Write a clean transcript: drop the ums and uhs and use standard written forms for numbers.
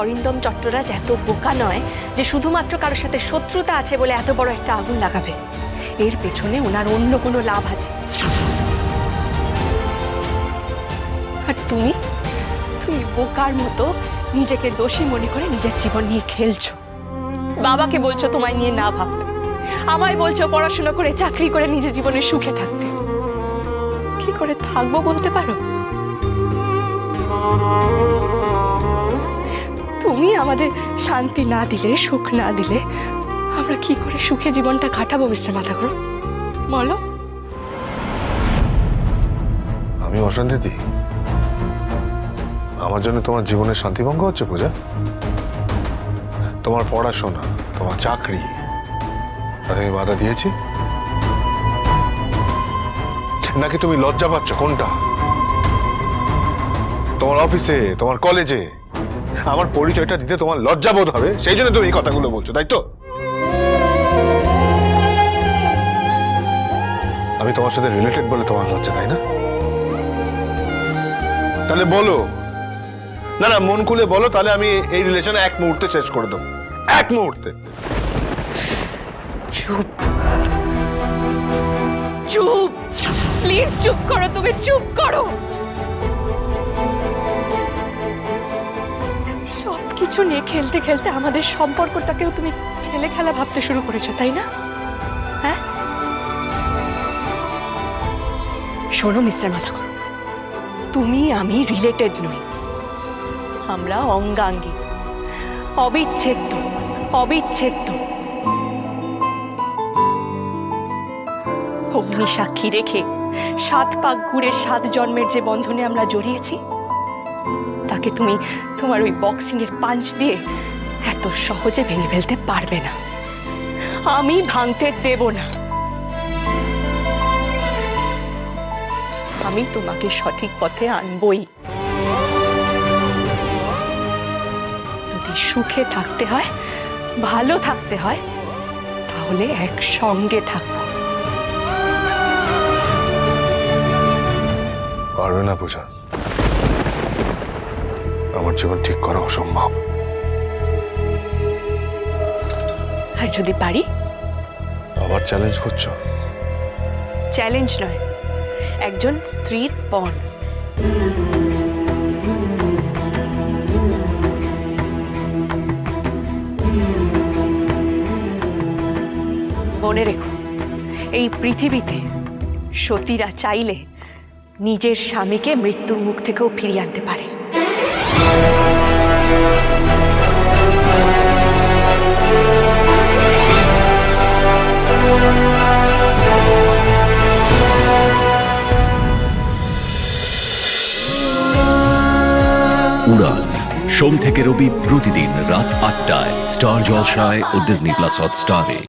অরিন্দম চট্টরাজ এত বোকা নয় যে শুধুমাত্র কারোর সাথে শত্রুতা আছে বলে এত বড় একটা আগুন লাগাবে। এর পেছনে ওনার অন্য কোনো লাভ আছে। আর তুমি তুমি বোকার মতো নিজেকে দোষী মনে করে নিজের জীবন নিয়ে খেলছো। বাবাকে বলছো তোমায় নিয়ে না ভাবতে, আমায় বলছো পড়াশোনা করে চাকরি করে নিজের জীবনে সুখে থাকতে। কি করে থাকবো বলতে পারো? তুমি আমাদের শান্তি না দিলে, সুখ না দিলে আমরা কি করে সুখে জীবনটা কাটাবো মিস্টার মাথাগুড়ো? বলো। আমি অশান্তি দিই? আমার জন্য তোমার জীবনের শান্তিভঙ্গ হচ্ছে পূজা? তোমার পড়াশোনা, তোমার চাকরি, তাতে আমি বাধা দিয়েছি? নাকি তুমি লজ্জা পাচ্ছ? কোনটা? তোমার অফিসে, তোমার কলেজে আমার পরিচয়টা দিতে তোমার লজ্জা বোধ হবে, সেই জন্য তুমি এই কথাগুলো বলছো, তাই তো? আমি তোমার সাথে রিলেটেড বলে তোমার লজ্জা, তাই না? তাহলে বলো না, না মন খুলে বলো, তাহলে আমি এই রিলেশন এক মুহূর্তে শেষ করে দেবো, এক মুহূর্তে। চুপ চুপ, প্লিজ চুপ করো, তুমি চুপ করো। সবকিছু নিয়ে খেলতে খেলতে আমাদের সম্পর্কটাকেও তুমি ছেলে খেলা ভাবতে শুরু করেছো, তাই না? হ্যাঁ, শোনো মিস্টার মাথাগুড়ো, তুমি আমি রিলেটেড নই, আমরা অঙ্গাঙ্গী, অবিচ্ছেদ্য, অবিচ্ছেদ্য। অগ্নি সাক্ষী রেখে 7 পাক ঘুরে 7 জন্মের যে বন্ধনে আমরা জড়িয়েছি, তাকে তুমি তোমার ওই বক্সিং এর পাঞ্চ দিয়ে এত সহজে ভেঙে ফেলতে পারবে না। আমি ভাঙতে দেব না। আমি তোমাকে সঠিক পথে আনবই। যদি সুখে থাকতে হয়, ভালো থাকতে হয়, তাহলে একসঙ্গে থাকবো। পারবে না পূজা, আমার জীবন ঠিক করা অসম্ভব। আর যদি পারি? আবার চ্যালেঞ্জ করছো? চ্যালেঞ্জ নয়, একজন স্ত্রীর পণ। মনে রেখো, এই পৃথিবীতে সতীরা চাইলে নিজের স্বামীকে মৃত্যুর মুখ থেকেও ফিরিয়ে আনতে পারে। উড়ান সোম থেকে রবি প্রতিদিন রাত 8টায় স্টার জলসায় ও ডিজনি প্লাস হটস্টারে।